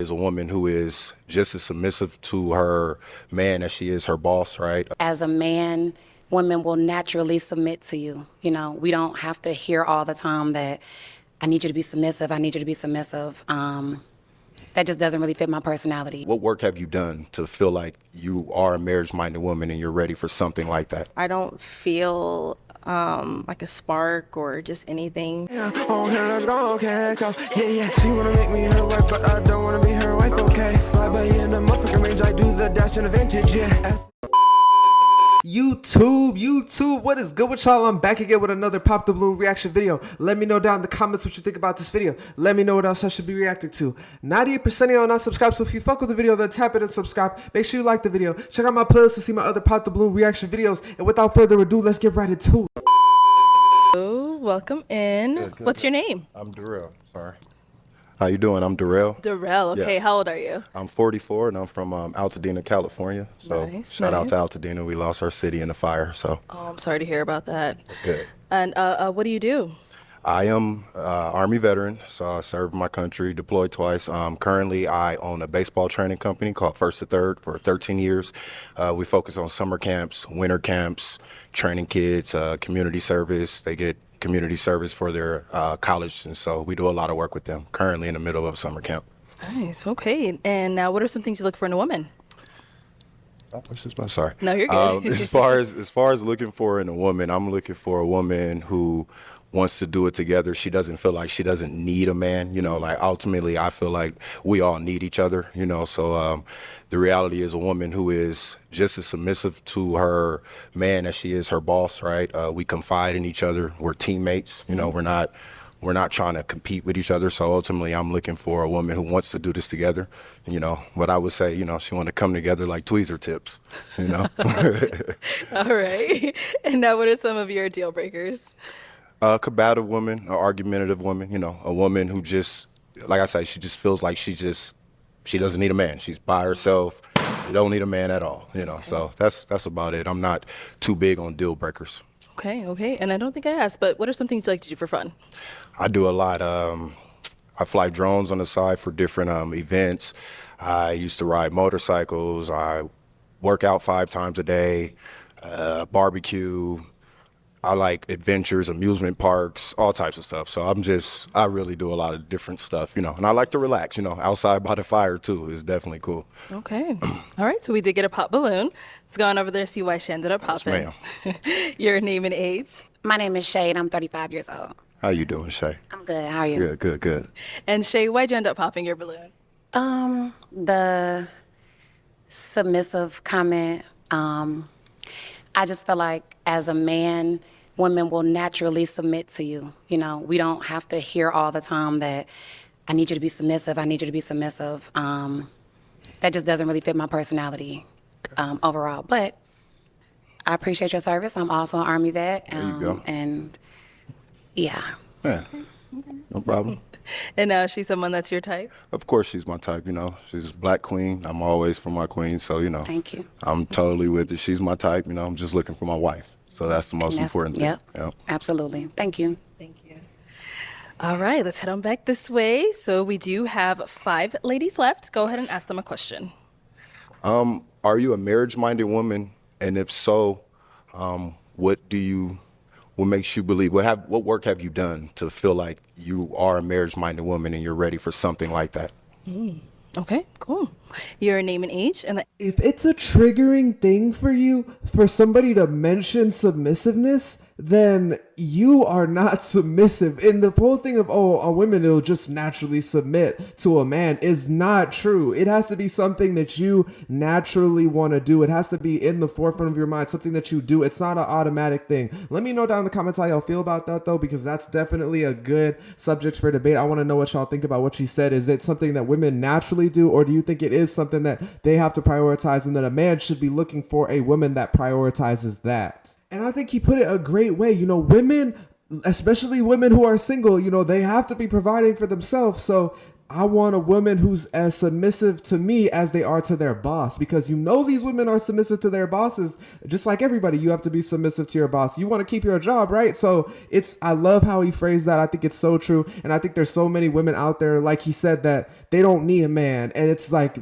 Is a woman who is just as submissive to her man as she is her boss, right? As a man, women will naturally submit to you. You know, we don't have to hear all the time that I need you to be submissive, I need you to be submissive. That just doesn't really fit my personality. What work have you done to feel like you are a marriage-minded woman and you're ready for something like that? I don't feel like a spark or just anything. Yeah, oh, here, let's go, okay, let's go. Yeah, she wanna make me her wife, but I don't wanna be her wife, okay. Slide by in the motherfucking range, I do the dash in the vintage, yeah. YouTube, what is good with y'all? I'm back again with another Pop the Balloon reaction video. Let me know down in the comments what you think about this video. Let me know what else I should be reacting to. 98% of y'all not subscribed, so if you fuck with the video, then tap it and subscribe. Make sure you like the video. Check out my playlist to see my other Pop the Balloon reaction videos. And without further ado, let's get right into it. Hello, welcome in. Good. What's your name? I'm Darrell. Sorry. How you doing? I'm Darrell. Darrell. Okay, Yes. How old are you? I'm 44 and I'm from Altadena, California. So Nice, shout out to nice. Altadena. We lost our city in the fire. So Oh, I'm sorry to hear about that. good. And what do you do? I am Army veteran, so I served my country, deployed twice. Currently, I own a baseball training company called First to Third for 13 years. We focus on summer camps, winter camps, training kids, community service. They get community service for their college, and so we do a lot of work with them. Currently in the middle of summer camp. Nice. Okay. And what are some things you look for in a woman? I'm sorry. No, you're good. As far as looking for in a woman, I'm looking for a woman who wants to do it together. She doesn't feel like she doesn't need a man. You know, like ultimately, I feel like we all need each other. You know, so the reality is a woman who is just as submissive to her man as she is her boss. Right? We confide in each other. We're teammates. You know, we're not trying to compete with each other. So ultimately, I'm looking for a woman who wants to do this together. You know, what I would say, you know, she want to come together like tweezer tips, you know. All right. And what are some of your deal breakers? A combative woman, an argumentative woman, you know, a woman who just, like I say, she just feels like she doesn't need a man. She's by herself. She don't need a man at all, you know. Okay. So that's about it. I'm not too big on deal breakers. Okay. And I don't think I asked, but what are some things you like to do for fun? I do a lot. I fly drones on the side for different events. I used to ride motorcycles. I work out 5 times a day, barbecue. I like adventures, amusement parks, all types of stuff. So I really do a lot of different stuff, you know. And I like to relax, you know, outside by the fire too is definitely cool. Okay. All right. So we did get a pop balloon. Let's go on over there and see why she ended up popping. Yes, ma'am. Your name and age? My name is Shay, and I'm 35 years old. How you doing, Shay? I'm good. How are you? Good. And Shay, why'd you end up popping your balloon? The submissive comment. I just feel like as a man, women will naturally submit to you. You know, we don't have to hear all the time that I need you to be submissive, I need you to be submissive. That just doesn't really fit my personality overall. But I appreciate your service. I'm also an Army vet. There you go. And yeah. Yeah, no problem. And she's someone that's your type? Of course she's my type, you know. She's a black queen. I'm always for my queen, so, you know. Thank you. I'm totally with it. She's my type, you know. I'm just looking for my wife. So that's the most important thing. Yep, absolutely. Thank you. Thank you. All right, let's head on back this way. So we do have 5 ladies left. Go ahead and ask them a question. Are you a marriage-minded woman? And if so, what makes you believe? What work have you done to feel like you are a marriage-minded woman and you're ready for something like that? Okay, cool. Your name and age, and If it's a triggering thing for you, for somebody to mention submissiveness, then you are not submissive. And the whole thing of, a woman will just naturally submit to a man is not true. It has to be something that you naturally want to do. It has to be in the forefront of your mind, something that you do. It's not an automatic thing. Let me know down in the comments how y'all feel about that, though, because that's definitely a good subject for debate. I want to know what y'all think about what she said. Is it something that women naturally do, or do you think it is something that they have to prioritize and that a man should be looking for a woman that prioritizes that? And I think he put it a great way. You know, women, especially women who are single, you know, they have to be providing for themselves. So I want a woman who's as submissive to me as they are to their boss, because you know these women are submissive to their bosses. Just like everybody, you have to be submissive to your boss. You want to keep your job, right? So I love how he phrased that. I think it's so true. And I think there's so many women out there, like he said, that they don't need a man. And it's like,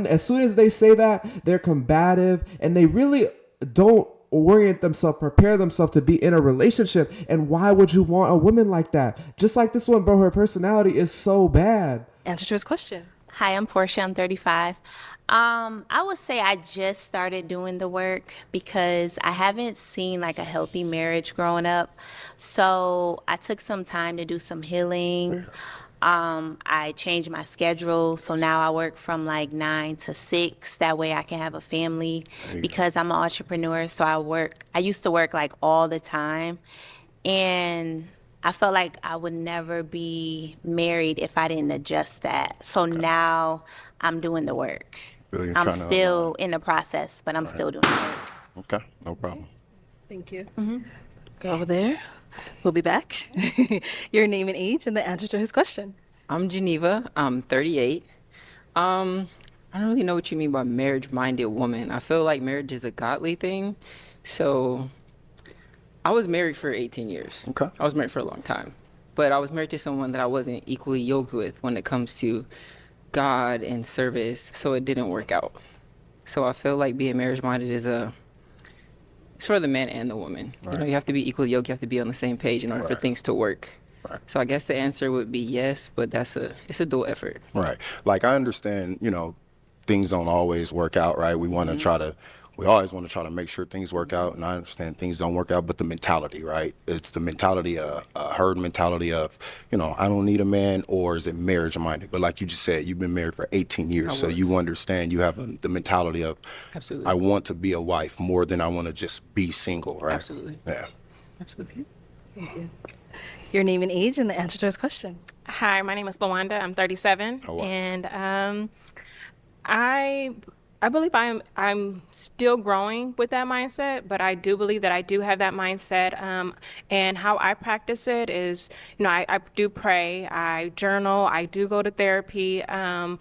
as soon as they say that, they're combative and they really don't prepare themselves to be in a relationship. And why would you want a woman like that? Just like this one, bro, her personality is so bad. Answer to his question. Hi, I'm Portia. I'm 35. I would say I just started doing the work because I haven't seen like a healthy marriage growing up. So I took some time to do some healing. I changed my schedule. So now I work from like 9 to 6. That way I can have a family because I'm an entrepreneur. So I used to work like all the time. And I felt like I would never be married if I didn't adjust that. So now I'm doing the work. Really I'm trying to still in the process, but I'm still doing the work. Okay, no problem. Thank you. Go over there. We'll be back. Your name and age and the answer to his question. I'm Geneva. I'm 38. I don't really know what you mean by marriage-minded woman. I feel like marriage is a godly thing. So I was married for 18 years. Okay. I was married for a long time. But I was married to someone that I wasn't equally yoked with when it comes to God and service. So it didn't work out. So I feel like being marriage-minded it's for the man and the woman. Right. You know, you have to be equally yoked. You have to be on the same page in order for Right. things to work. Right. So I guess the answer would be yes, but it's a dual effort. Right. Like I understand, things don't always work out, right? We always want to try to make sure things work out, and I understand things don't work out, but the mentality, right? It's the mentality, a herd mentality of, I don't need a man, or is it marriage minded? But like you just said, you've been married for 18 years, so you understand, you have the mentality of, Absolutely. I want to be a wife more than I want to just be single, right? Absolutely. Yeah. Absolutely. Your name and age and the answer to his question. Hi, my name is Lawanda. I'm 37, Oh, wow. and I believe I'm still growing with that mindset, but I do believe that I do have that mindset. And how I practice it is, I do pray, I journal, I do go to therapy, and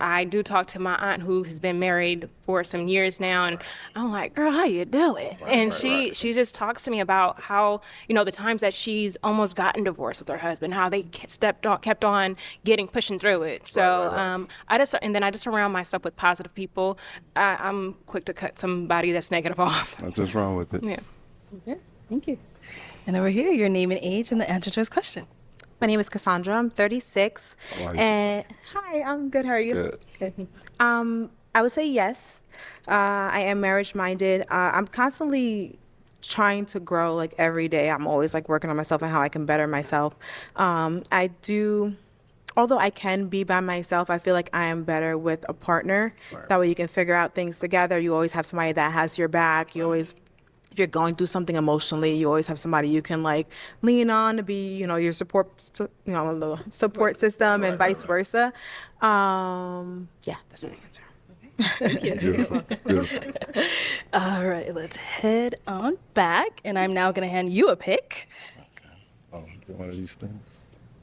I do talk to my aunt who has been married for some years now, and I'm like, girl, how you do it? And she just talks to me about how, the times that she's almost gotten divorced with her husband, how they kept on pushing through it. So I just surround myself with positive people. I'm quick to cut somebody that's negative off. That's what's wrong with it. Yeah. Okay, thank you. And over here, your name and age and the answer to his question. My name is Cassandra. I'm 36. How are you, And hi, I'm good. How are you? Good. I would say yes. I am marriage minded. I'm constantly trying to grow like every day. I'm always like working on myself and how I can better myself. Although I can be by myself, I feel like I am better with a partner. Right. That way you can figure out things together. You always have somebody that has your back. You always, if you're going through something emotionally, you always have somebody you can like lean on to be, your support, the support system, and vice versa. Yeah, that's my answer. Beautiful. Beautiful. All right, let's head on back. And I'm now going to hand you a pick. Get one of these things.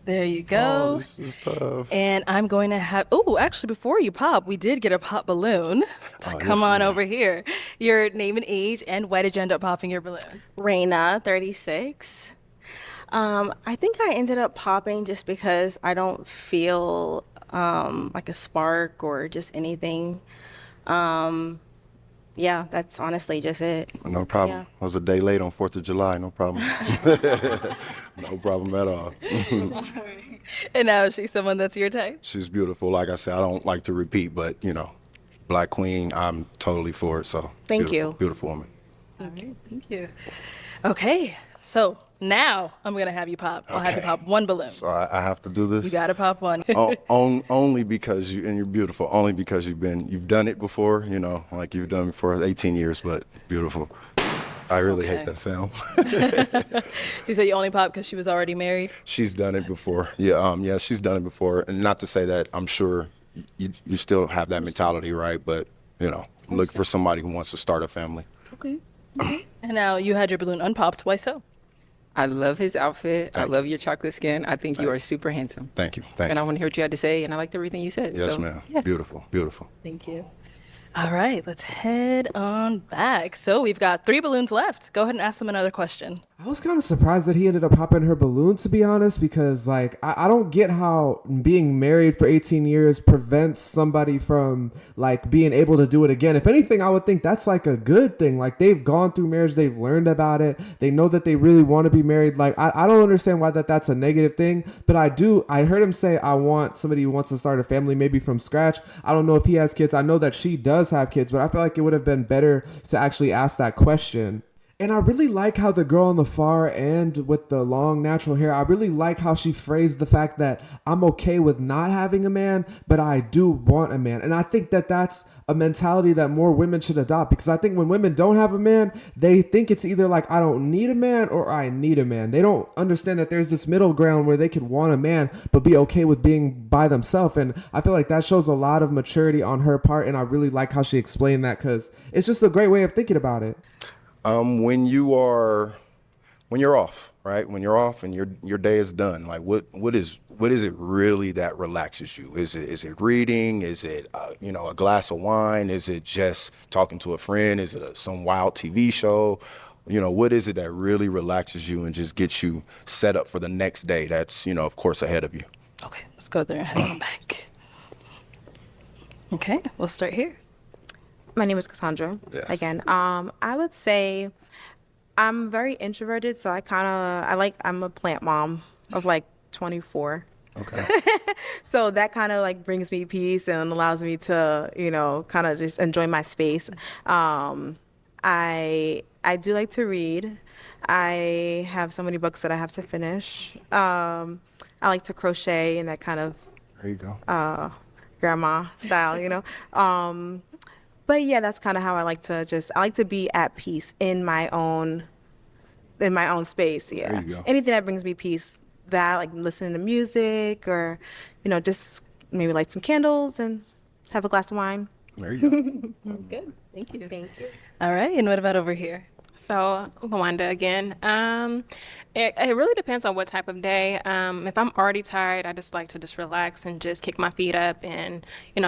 There you go. Oh, this is tough. And I'm going to have, actually, before you pop, we did get a pop balloon. So come yes, on ma'am. over here. Your name and age, and why did you end up popping your balloon? Raina, 36. I think I ended up popping just because I don't feel like a spark or just anything. Yeah, that's honestly just it. No problem. Yeah. I was a day late on 4th of July. No problem. No problem at all. And now is she someone that's your type? She's beautiful. Like I said, I don't like to repeat, but, Black Queen, I'm totally for it. So Thank beautiful, you. Beautiful woman. All right, thank you. Okay, so now I'm going to have you pop. I'll have you pop one balloon. So I have to do this. You got to pop one. Only because you're beautiful. Only because you've done it before, like you've done it for 18 years, but beautiful. I really hate that sound. She said you only popped because she was already married? She's done it before. Yeah, she's done it before. And not to say that I'm sure you still have that mentality, right? But, look for somebody who wants to start a family. Okay. And now you had your balloon unpopped. Why so? I love his outfit. I love your chocolate skin. I think you are super handsome. Thank you. Thank And I you. want to hear what you had to say, and I liked everything you said. Yes, so, ma'am. Yeah. Beautiful. Beautiful. Thank you. All right, let's head on back. So we've got 3 balloons left. Go ahead and ask them another question. I was kind of surprised that he ended up popping her balloon, to be honest, because like I don't get how being married for 18 years prevents somebody from like being able to do it again. If anything, I would think that's like a good thing. Like they've gone through marriage, they've learned about it, they know that they really want to be married. Like I don't understand why that's a negative thing, but I heard him say I want somebody who wants to start a family maybe from scratch. I don't know if he has kids. I know that she does have kids, but I feel like it would have been better to actually ask that question. And I really like how the girl on the far end with the long natural hair, I really like how she phrased the fact that I'm okay with not having a man, but I do want a man. And I think that that's a mentality that more women should adopt, because I think when women don't have a man, they think it's either like I don't need a man or I need a man. They don't understand that there's this middle ground where they could want a man but be okay with being by themselves. And I feel like that shows a lot of maturity on her part, and I really like how she explained that, because it's just a great way of thinking about it. When you're off, right? When you're off and your day is done, like what is it really that relaxes you? Is it reading? Is it a glass of wine? Is it just talking to a friend? Is it some wild TV show? What is it that really relaxes you and just gets you set up for the next day? That's of course ahead of you. Okay, let's go there and head on back. Okay, we'll start here. My name is Cassandra. Yes. Again, I would say I'm very introverted, so I'm a plant mom of like 24. Okay. So that kind of like brings me peace and allows me to, kind of just enjoy my space. I do like to read. I have so many books that I have to finish. I like to crochet in that kind of There you go. grandma style. But yeah, that's kind of how I like to be at peace in my own space. Yeah. There you go. Anything that brings me peace, that like listening to music or, just maybe light some candles and have a glass of wine. There you go. Sounds good. Thank you. Thank you. All right, and what about over here? So, Lawanda again. It really depends on what type of day. If I'm already tired, I just like to just relax and just kick my feet up and,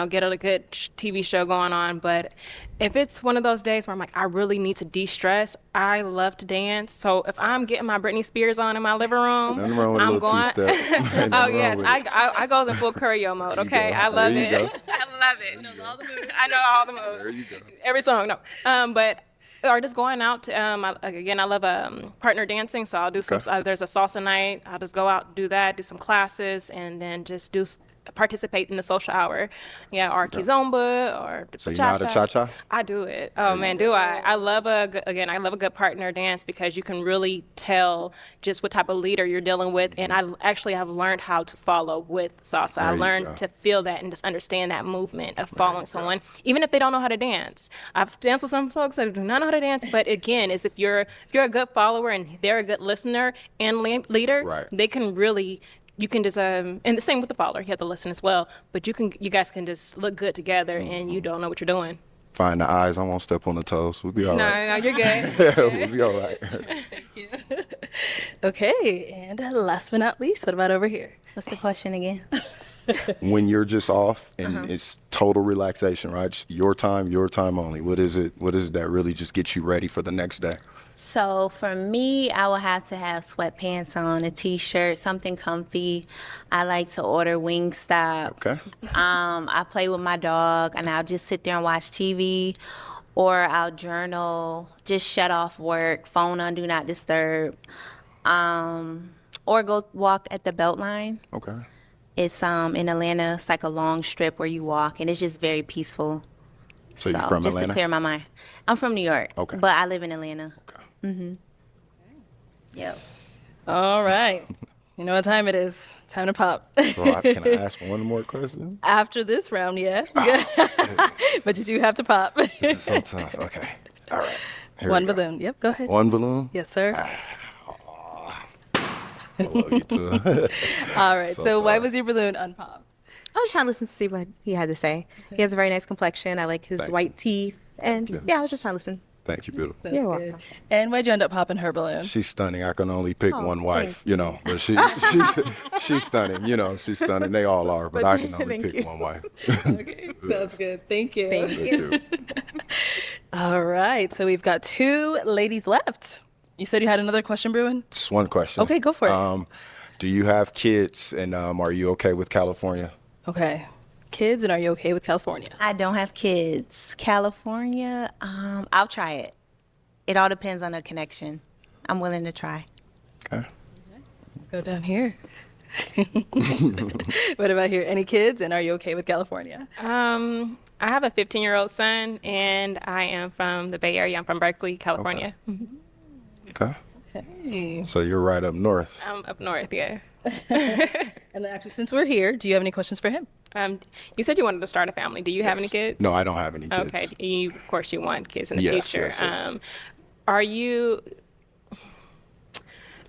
get a good TV show going on. But if it's one of those days where I'm like, I really need to de-stress, I love to dance. So if I'm getting my Britney Spears on in my living room, Nothing wrong with a I'm little going. two-step. Ain't Oh nothing yes, wrong with it. I goes in full choreo mode. There you Okay, go. I love There you it. go. I love it. I know all the moves. There you go. Every song, no. But or just going out to, I love partner dancing, so I'll do some, Okay. there's a salsa night, I'll just go out, do that, do some classes, and then just participate in the social hour. Yeah, or kizomba, or So you know how to cha-cha? I do it. Oh man, do I? I love a good partner dance, because you can really tell just what type of leader you're dealing with, and I actually have learned how to follow with salsa. I There you go. learned to feel that and just understand that movement of following someone, even if they don't know how to dance. I've danced with some folks that do not know how to dance, but again, if you're a good follower and they're a good listener and leader, Right. they can really. You can just and the same with the follower. You have to listen as well, but you guys can just look good together, and you don't know what you're doing. Find the eyes. I won't step on the toes. We'll be all No, right. no, you're good. We'll be all right. Okay, and last but not least, what about over here? What's the question again? When you're just off and it's total relaxation, right? Just your time only. What is it that really just gets you ready for the next day? So for me, I will have to have sweatpants on, a t-shirt, something comfy. I like to order Wingstop. Okay. I play with my dog, and I'll just sit there and watch TV, or I'll journal, just shut off work, phone on Do Not Disturb, or go walk at the Beltline. Okay. It's in Atlanta. It's like a long strip where you walk, and it's just very peaceful. So you're from just Atlanta? to clear my mind. I'm from New York, Okay. but I live in Atlanta. Okay. Yep. All right. You know what time it is. Time to pop. So can I ask one more question? After this round, yeah. But you do have to pop. This is so tough. Okay. All right. Here One we go. balloon. Yep, go ahead. One balloon? Yes, sir. I love you too. All right. So So why sorry. was your balloon unpopped? I was trying to listen to see what he had to say. He has a very nice complexion. I like his Thank white teeth. And you. yeah, I was just trying to listen. Thank you, beautiful. That's good. And why'd you end up popping her balloon? She's stunning. I can only pick one wife, you know, but she's stunning. You know, she's stunning. They all are, but I can only pick one wife. Okay, sounds good. Thank you. Thank you. All right, so we've got 2 ladies left. You said you had another question, Bruin? Just one question. Okay, go for it. Do you have kids, and are you okay with California? Okay. Kids, and are you okay with California? I don't have kids. California, I'll try it. It all depends on the connection. I'm willing to try. Okay. Let's go down here. What about here? Any kids, and are you okay with California? I have a 15-year-old son, and I am from the Bay Area. I'm from Berkeley, California. Okay. Hey. So you're right up north. I'm up north, yeah. And actually, since we're here, do you have any questions for him? You said you wanted to start a family. Do you have any kids? No, I don't have any kids. Okay. Of course, you want kids in the Yes, future. yes.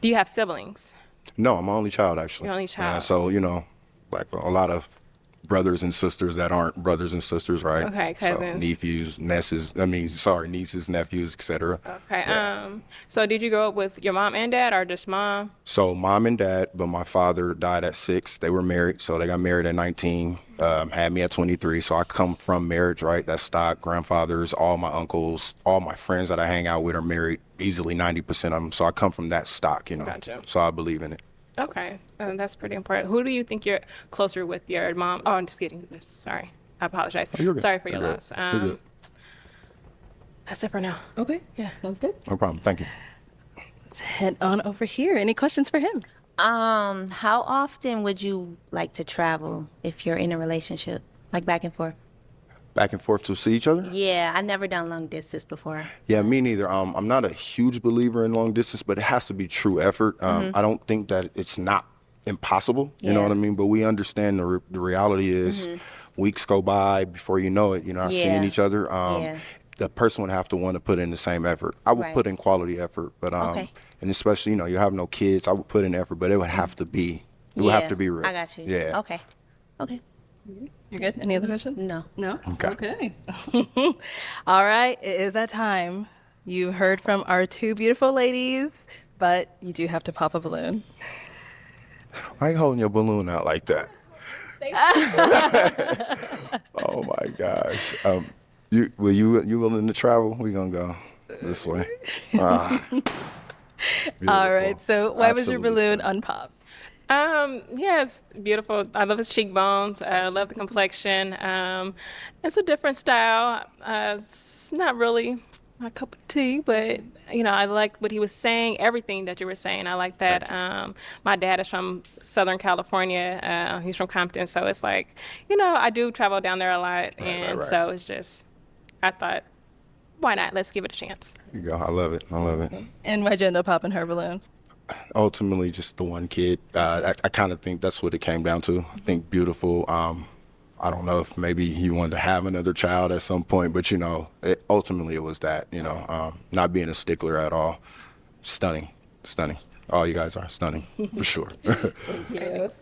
Do you have siblings? No, I'm an only child, actually. You're only child. So, you know, like a lot of brothers and sisters that aren't brothers and sisters, right? Okay, cousins. So nieces, nieces, nephews, etc. Okay. Yeah. So did you grow up with your mom and dad, or just mom? So mom and dad, but my father died at 6. They were married, so they got married at 19, had me at 23. So I come from marriage, right? That's stock. Grandfathers, all my uncles, all my friends that I hang out with are married, easily 90% of them. So I come from that stock, you know. Gotcha. So I believe in it. Okay, that's pretty important. Who do you think you're closer with, your mom? Oh, I'm just kidding. Sorry, I apologize. Oh, you're good. Sorry for your You're good. loss. You're good. That's it for now. Okay. Yeah. Sounds good. No problem. Thank you. Let's head on over here. Any questions for him? How often would you like to travel if you're in a relationship, like back and forth? Back and forth to see each other? Yeah, I've never done long distance before. Yeah, me neither. I'm not a huge believer in long distance, but it has to be true effort. I don't think that it's not impossible. You know Yeah. what I mean? But we understand the reality is weeks go by before you know it. You're not seeing Yeah. each other. Yeah. The person would have to want to put in the same effort. I would Right. put in quality effort, but Okay. and especially you have no kids, I would put in effort, but it would have to be. It would have Yeah, to be real. I got you. Yeah. Okay. You're good? Any other questions? No. No? Okay. All right, it is that time. You heard from our 2 beautiful ladies, but you do have to pop a balloon. Why you holding your balloon out like that? Oh my gosh. You willing to travel? We gonna go this way. All right, so why was your Absolutely balloon stunning. unpopped? Yeah, it's beautiful. I love his cheekbones. I love the complexion. It's a different style. It's not really my cup of tea, but I like what he was saying. Everything that you were saying, I like that. My dad is from Southern California. He's from Compton, so it's like, I do travel down there a lot, and so it's just, I thought, why not? Let's give it a chance. You go. I love it. I love it. And why'd you end up popping her balloon? Ultimately, just the one kid. I kind of think that's what it came down to. I think beautiful. I don't know if maybe he wanted to have another child at some point, but ultimately it was that. Not being a stickler at all. Stunning. All you guys are stunning for sure. Yes.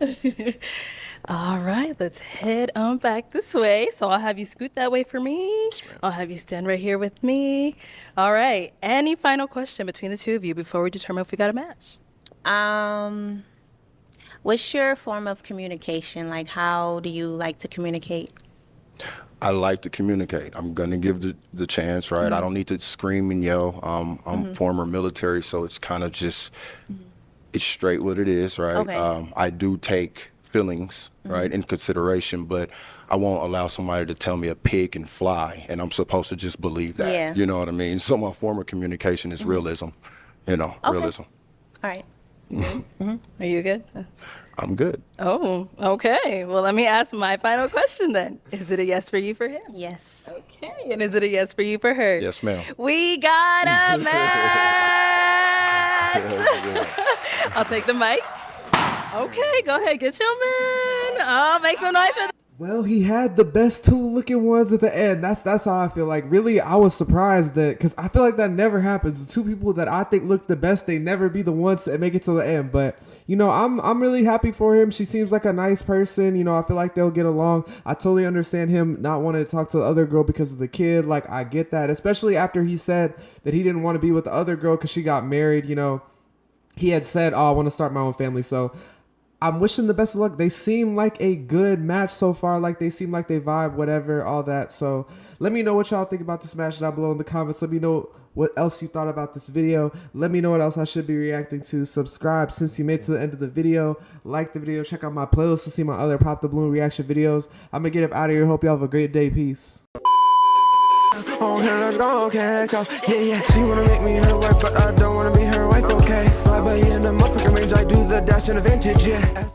All right, let's head on back this way. So I'll have you scoot that way for me. I'll have you stand right here with me. All right. Any final question between the 2 of you before we determine if we got a match? What's your form of communication? Like, how do you like to communicate? I like to communicate. I'm gonna give the chance, right? I don't need to scream and yell. I'm former military, so it's kind of just it's straight what it is, right? Okay. I do take feelings, right, in consideration, but I won't allow somebody to tell me a pig can fly, and I'm supposed to just believe that. Yeah. You know what I mean? So my form of communication is realism. Realism. All right. Are you good? I'm good. Oh, okay. Well, let me ask my final question then. Is it a yes for you for him? Yes. Okay. And is it a yes for you for her? Yes, ma'am. We got a match. I'll take the mic. Okay, go ahead. Get your man. Oh, make some noise for Well, he had the best two looking ones at the end. That's how I feel. Like, really, I was surprised that, because I feel like that never happens. The two people that I think look the best, they never be the ones that make it to the end. But I'm really happy for him. She seems like a nice person. I feel like they'll get along. I totally understand him not wanting to talk to the other girl because of the kid. Like, I get that, especially after he said that he didn't want to be with the other girl because she got married. He had said, "Oh, I want to start my own family." So I'm wishing the best of luck. They seem like a good match so far. Like, they seem like they vibe, whatever, all that. So let me know what y'all think about this match down below in the comments. Let me know what else you thought about this video. Let me know what else I should be reacting to. Subscribe since you made it to the end of the video. Like the video. Check out my playlist to see my other Pop the Balloon reaction videos. I'm going to get up out of here. Hope y'all have a great day. Peace. Oh, here, let's go, okay, let's go. Yeah. She wanna make me her wife, but I don't wanna be her wife, okay. Slide by in the motherfucking range, I do the dash in a vintage, yeah.